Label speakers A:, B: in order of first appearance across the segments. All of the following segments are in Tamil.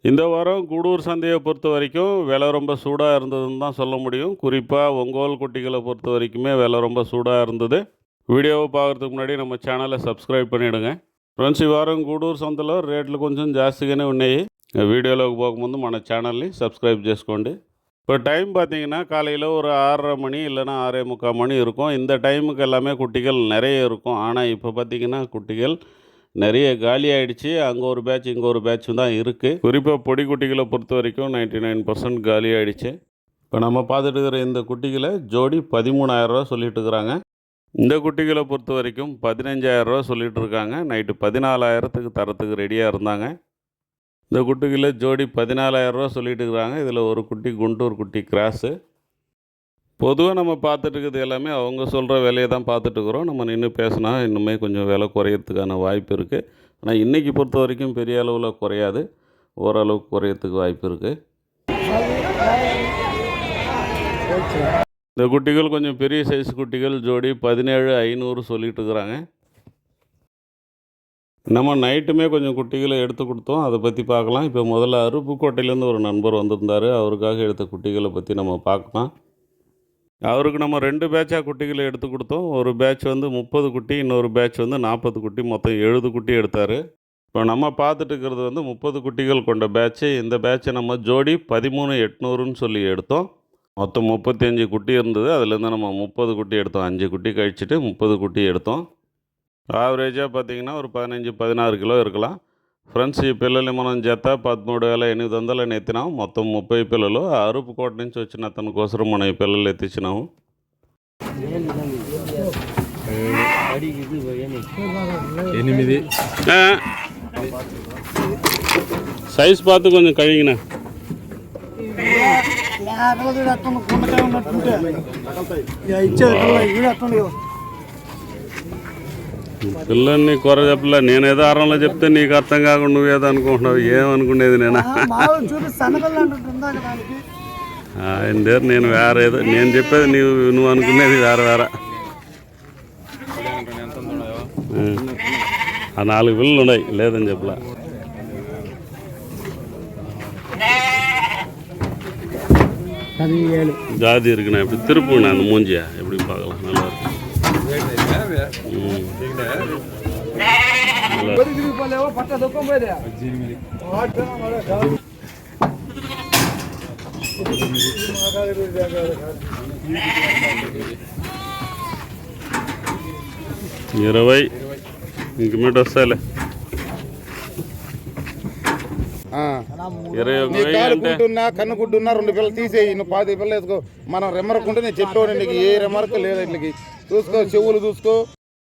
A: இந்த வாரம் கூடூர் சந்தையை பொறுத்த வரைக்கும் விலை ரொம்ப சூடாக இருந்ததுன்னு தான் சொல்ல முடியும். குறிப்பாக ஒங்கோல் குட்டிகளை பொறுத்த வரைக்குமே விலை ரொம்ப சூடாக இருந்தது. வீடியோவை பார்க்குறதுக்கு முன்னாடி நம்ம சேனலை சப்ஸ்கிரைబ్ பண்ணிவிடுங்க. ఫ్రెండ్స్, ఈ వారం గూడూరు సంతలో రేట్లు కొంచెం జాస్తిగానే ఉన్నాయి. వీడియోలోకి పోకముందు మన ఛానల్ని సబ్స్క్రైబ్ చేసుకోండి. இப்போ டைம் பார்த்தீங்கன்னா காலையில் ஒரு 6:30 மணி இல்லைன்னா 6:45 மணி இருக்கும். இந்த டைமுக்கு எல்லாமே குட்டிகள் நிறைய இருக்கும். ஆனால் இப்போ பார்த்தீங்கன்னா குட்டிகள் நிறைய காலி ஆகிடுச்சு. அங்கே ஒரு பேட்ச் இங்கே ஒரு பேட்ச் தான் இருக்குது. குறிப்பாக பொடி குட்டிகளை பொறுத்த வரைக்கும் 99% காலி ஆகிடுச்சு. இப்போ நம்ம பார்த்துட்டு இருக்கிற இந்த குட்டிகளை ஜோடி 13,000 ரூபா சொல்லிட்டு இருக்கிறாங்க. இந்த குட்டிகளை பொறுத்த வரைக்கும் 15,000 ரூபா சொல்லிகிட்டு இருக்காங்க. நைட்டு 14,000க்கு தரத்துக்கு ரெடியாக இருந்தாங்க. இந்த குட்டிகளை ஜோடி 14,000 ரூபா சொல்லிட்டு இருக்கிறாங்க. இதில் ஒரு குட்டி குண்டூர் குட்டி கிராஸு. பொதுவாக நம்ம பார்த்துட்டு இருக்கிறது எல்லாமே அவங்க சொல்கிற விலையை தான் பார்த்துட்டுருக்குறோம். நம்ம நின்று பேசினா இன்னுமே கொஞ்சம் விலை குறையிறதுக்கான வாய்ப்பு இருக்குது. ஆனால் இன்றைக்கி பொறுத்த வரைக்கும் பெரிய அளவில் குறையாது, ஓரளவுக்கு குறையிறதுக்கு வாய்ப்பு இருக்குது. இந்த குட்டிகள் கொஞ்சம் பெரிய சைஸ் குட்டிகள் ஜோடி 17,500 சொல்லிட்டு இருக்கிறாங்க. நம்ம நைட்டுமே கொஞ்சம் குட்டிகளை எடுத்து கொடுத்தோம், அதை பற்றி பார்க்கலாம். இப்போ முதல்ல அருப்புக்கோட்டையிலேருந்து ஒரு நண்பர் வந்திருந்தார். அவருக்காக எடுத்த குட்டிகளை பற்றி நம்ம பார்க்கலாம். அவருக்கு நம்ம 2 பேட்சாக குட்டிகளை எடுத்து கொடுத்தோம். ஒரு பேட்ச் வந்து 30 குட்டி, இன்னொரு பேட்ச் வந்து 40 குட்டி, மொத்தம் 70 குட்டி எடுத்தார். இப்போ நம்ம பார்த்துட்டு இருக்கிறது வந்து 30 குட்டிகள் கொண்ட பேட்ச்சு. இந்த பேட்சை நம்ம ஜோடி 13,800ன்னு சொல்லி எடுத்தோம். மொத்தம் 35 குட்டி இருந்தது. அதுலேருந்து நம்ம 30 குட்டி எடுத்தோம். 5 குட்டி கழிச்சிட்டு 30 குட்டி எடுத்தோம். ఆవరేజ్గా பார்த்தீங்கன்னா ஒரு 15-16 కిలో இருக்கலாம். ఫ్రెండ్స్, ఈ పిల్లల్ని మనం జత 13,800 ఎత్తినాం. మొత్తం 30 పిల్లలు. అరుపుకోట నుంచి వచ్చిన అతని కోసం మనం ఈ పిల్లలు ఎత్తించినాము. సైజ్ பார்த்து கொஞ்சம் கழிங்கண்ணா. పిల్లల్ని కూర చెప్పలే. నేనేదో అరంలో చెప్తే నీకు అర్థం కాకుండా నువ్వేదో అనుకుంటున్నావు. ఏమనుకునేది నేను ఆయన దగ్గర నేను వేరేదో నేను చెప్పేది నువ్వు అనుకునేది వేరే వేరే. ఆ 4 పిల్లలు ఉన్నాయి, లేదని చెప్పలే. ஜாதி இருக்குண்ணா. எப்படி திருப்புண்ணா அந்த மூஞ்சியா எப்படி பார்க்கலாம், நல்லா இருக்கு. 20 ఇంక మీట వస్తాయిలే.
B: 21 కన్నుకుంటున్నా 2 పిల్లలు తీసేయి. నువ్వు 10 పిల్లలు వేసుకో. మనం రెమ్మరకుంటే నేను చెప్పాను నీకు, ఏ రెమ్మరకు లేదు. ఇట్లకి చూసుకో, చెవులు చూసుకో.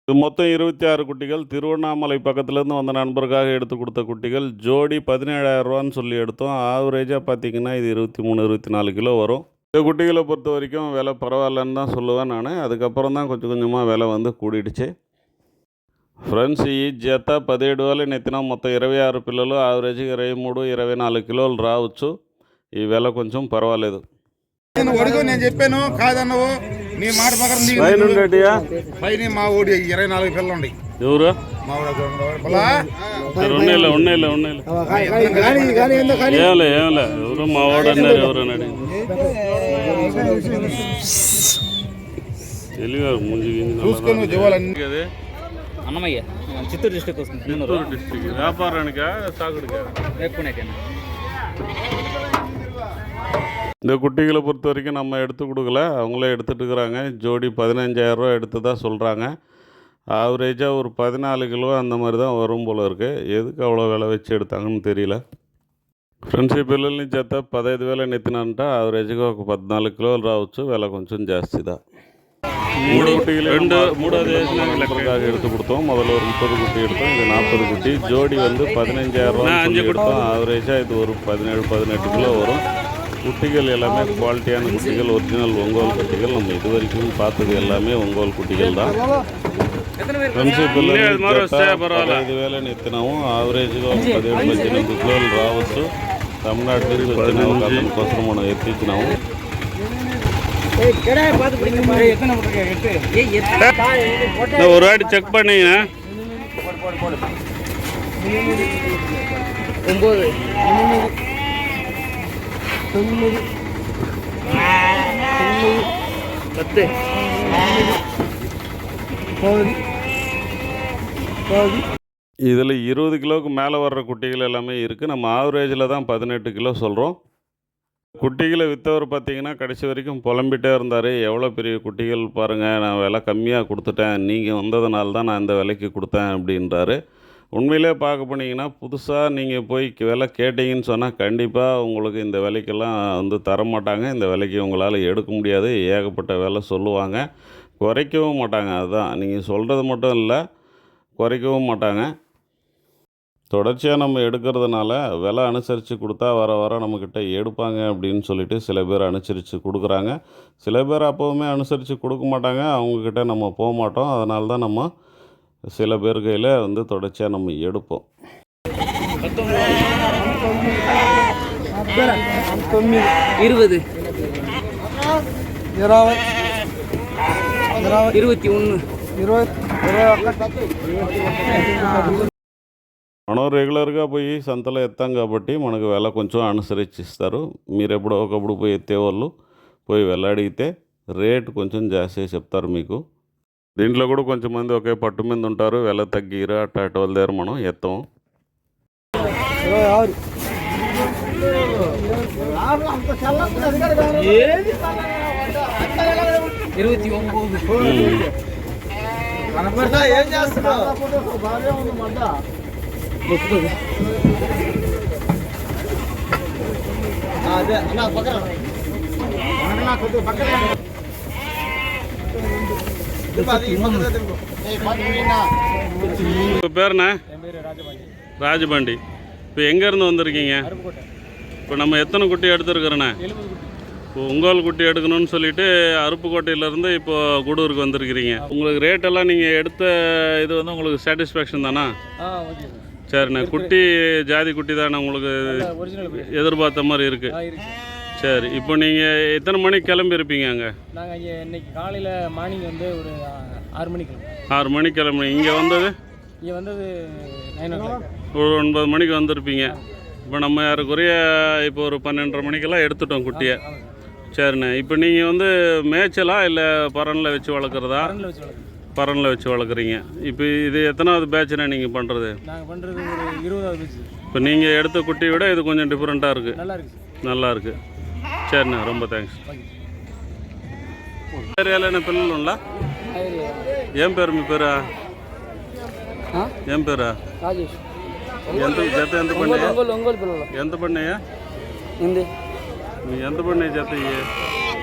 A: இது மொத்தம் 26 குட்டிகள். திருவண்ணாமலை பக்கத்துலேருந்து வந்த நண்பருக்காக எடுத்து கொடுத்த குட்டிகள் ஜோடி 17,000 ரூபான்னு சொல்லி எடுத்தோம். ஆவரேஜாக பார்த்தீங்கன்னா இது 23-24 கிலோ வரும். இந்த குட்டிகளை பொறுத்த வரைக்கும் விலை பரவாயில்லன்னு தான் சொல்லுவேன் நான். அதுக்கப்புறம் தான் கொஞ்சம் கொஞ்சமாக விலை வந்து கூடிடுச்சு. ఫ్రెండ్స్, ఈ జత 17,000 ఎత్తినా. మొత్తం 26 పిల్లలు. ఆవరేజ్గా 23-24 కిలోలు రావచ్చు. ఈ వెల కొంచెం పర్వాలేదు.
B: నేను చెప్పాను కాదన్నావు. నీ మాట ప్రకారం మా ఓడి 24 పిల్లలు ఉన్నాయి.
A: ఎవరు ఉన్నేలే ఏమలే ఎవరు మా వాడు అన్నారు. ఎవరు అన్నాడు తెలియదు. ముందు చూసుకొని
C: అన్నమయ్య, చిత్తూరు డిస్ట్రిక్ట్ వస్తుంది.
A: చిత్తూరు డిస్ట్రిక్ట్. వ్యాపారానికా சாகுடுக்கா? இந்த குட்டிகளை பொறுத்த வரைக்கும் நம்ம எடுத்து கொடுக்கல, அவங்களே எடுத்துகிட்டு இருக்கிறாங்க. ஜோடி 15,000 ரூபா எடுத்ததாக சொல்கிறாங்க. ஆவரேஜாக ஒரு 14 கிலோ அந்த மாதிரி தான் வரும் போல் இருக்குது. எதுக்கு அவ்வளோ விலை வச்சு எடுத்தாங்கன்னு தெரியல. ఫ్రెండ్స్, ఈ పిల్లల్ని జత 15,000 ఎత్తినంట. ఆవరేజ్గా ఒక 14 కిలోలు రావచ్చు. విల కొంచెం జాస్తిదా. 3 குட்டிகளை மூணாவது எடுத்து கொடுத்தோம். முதல்ல ஒரு 30 குட்டி எடுத்தோம். இது 40 குட்டி. ஜோடி வந்து 15,000 ரூபா எடுத்தோம். ஆவரேஜாக இது ஒரு 17-18 கிலோ வரும். குட்டிகள் எல்லாமே குவாலிட்டியான குட்டிகள், ஒரிஜினல் ஒங்கோல் குட்டிகள். நம்ம இது வரைக்கும் பார்த்தது எல்லாமே ஒங்கோல் குட்டிகள் தான். 15,000 ఎత్తినాము. ఆవరేజ్గా 17-18 కిలోలు రావచ్చు. తమిళనాడు నుంచి వచ్చిన ఒక అతని కోసం మనం ఎత్తించినాము. ஒரு வாட்டி செக் பண்ணீங்கன்னா
D: 9 9 10
A: இதில் 20 கிலோவுக்கு மேலே வர்ற குட்டிகள் எல்லாமே இருக்குது. நம்ம ஆவரேஜில் தான் 18 கிலோ சொல்கிறோம். குட்டிகளை விற்றவர் பார்த்தீங்கன்னா கடைசி வரைக்கும் புலம்பிகிட்டே இருந்தார். எவ்வளோ பெரிய குட்டிகள் பாருங்கள், நான் விலை கம்மியாக கொடுத்துட்டேன், நீங்கள் வந்ததுனால தான் நான் இந்த விலைக்கு கொடுத்தேன் அப்படின்றாரு. உண்மையிலே பார்க்க போனீங்கன்னா புதுசாக நீங்கள் போய் விலை கேட்டிங்கன்னு சொன்னால் கண்டிப்பாக உங்களுக்கு இந்த விலைக்கெல்லாம் தரமாட்டாங்க. இந்த விலைக்கு உங்களால் எடுக்க முடியாது. ஏகப்பட்ட விலை சொல்லுவாங்க. குறைக்கவும் மாட்டாங்க. அதுதான் நீங்கள் சொல்கிறது மட்டும் இல்லை, குறைக்கவும் மாட்டாங்க. தொடர்ச்சியாக நம்ம எடுக்கிறதுனால விலை அனுசரித்து கொடுத்தா வர வர நம்மக்கிட்ட எடுப்பாங்க அப்படின்னு சொல்லிட்டு சில பேர் அனுசரித்து கொடுக்குறாங்க. சில பேர் அப்போவுமே அனுசரித்து கொடுக்க மாட்டாங்க. அவங்கக்கிட்ட நம்ம போக மாட்டோம். அதனால தான் நம்ம சில பேர் கையில் தொடர்ச்சியாக நம்ம எடுப்போம்.
D: 20 21
A: మనం రెగ్యులర్గా పోయి సంతలో ఎత్తాం కాబట్టి మనకు వెల కొంచెం అనుసరించి ఇస్తారు. మీరు ఎప్పుడో ఒకప్పుడు పోయి ఎత్తేవాళ్ళు పోయి వెళ్ళడిగితే రేటు కొంచెం జాస్తి చెప్తారు మీకు. దీంట్లో కూడా కొంచెం మంది ఒకే పట్టు మీద ఉంటారు. వెల తగ్గిరా అట్ట వాళ్ళ దగ్గర మనం ఎత్తాం.
D: 29 ఏం చేస్తున్నావు? అదే అన్న పక్కన
A: உங்கள் பேருண்ணா? ராஜபாண்டி. இப்போ எங்கேருந்து வந்திருக்கீங்க? இப்போ நம்ம எத்தனை குட்டி எடுத்துருக்குறோண்ணா? இப்போ உங்கோல் குட்டி எடுக்கணும்னு சொல்லிட்டு அருப்புக்கோட்டையிலேருந்து இப்போ கூடூருக்கு வந்திருக்கிறீங்க. உங்களுக்கு ரேட்டெல்லாம் நீங்கள் எடுத்த இது உங்களுக்கு சாட்டிஸ்ஃபேக்ஷன் தானா? சரிண்ணா. குட்டி ஜாதி குட்டி தானே உங்களுக்கு எதிர்பார்த்த மாதிரி இருக்குது? சரி. இப்போ நீங்கள் எத்தனை மணிக்கு கிளம்பியிருப்பீங்க அங்கே?
E: நாங்கள் இங்கே இன்னைக்கு காலையில் மார்னிங் ஒரு 6 மணிக்கு
A: 6 மணிக்கு கிளம்பி இங்கே வந்தது
E: 9 o'clock.
A: ஒரு 9 மணிக்கு வந்திருப்பீங்க. இப்போ நம்ம ஏறக்குறைய இப்போ ஒரு 12:30 மணிக்கெல்லாம் எடுத்துட்டோம் குட்டியை. சரிண்ணே. இப்போ நீங்கள் மேய்ச்சலா இல்லை பரனில் வச்சு வளர்க்குறதா? பரனில் வச்சு வளர்க்குறீங்க. இப்போ இது எத்தனாவது பேட்ச்ண்ணே நீங்கள் பண்ணுறது?
E: நாங்கள் பண்ணுறது ஒரு 20வது பேட்ச்.
A: இப்போ நீங்கள் எடுத்த குட்டியை விட இது கொஞ்சம் டிஃப்ரெண்ட்டாக இருக்குது. நல்லா இருக்குது. சரிண்ணே, ரொம்ப தேங்க்ஸ். ఏరియాలో పిల్లలు ఉందా? ఏం పేరు మీ పేరా? ఏం పేరా?
E: రాజేష్.
A: ఎంత జత ఎంత పడినాయి?
E: ఒంగోలు పిల్లలు.
A: ఎంత పడినాయా? ఎంత పడినాయి జత?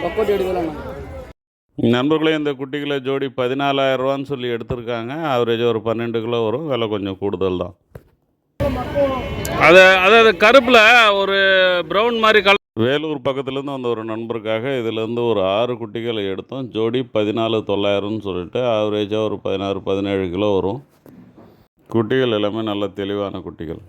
E: ఒక్కోటి 7,000 అన్న.
A: நண்பர்களே, இந்த குட்டிகளை ஜோடி 14,000 ரூபான்னு சொல்லி எடுத்திருக்காங்க. ஆவரேஜ் ஒரு 12 கிலோ வரும். விலை கொஞ்சம் கூடுதல் தான். அது கருப்பில் ஒரு ப்ரௌன் மாதிரி வேலூர் பக்கத்துலேருந்து வந்த ஒரு நண்பருக்காக இதிலேருந்து ஒரு 6 குட்டிகளை எடுத்தோம். ஜோடி 14,900ன்னு சொல்லிட்டு ஆவரேஜாக ஒரு 16-17 கிலோ வரும். குட்டிகள் எல்லாமே நல்ல தெளிவான குட்டிகள்.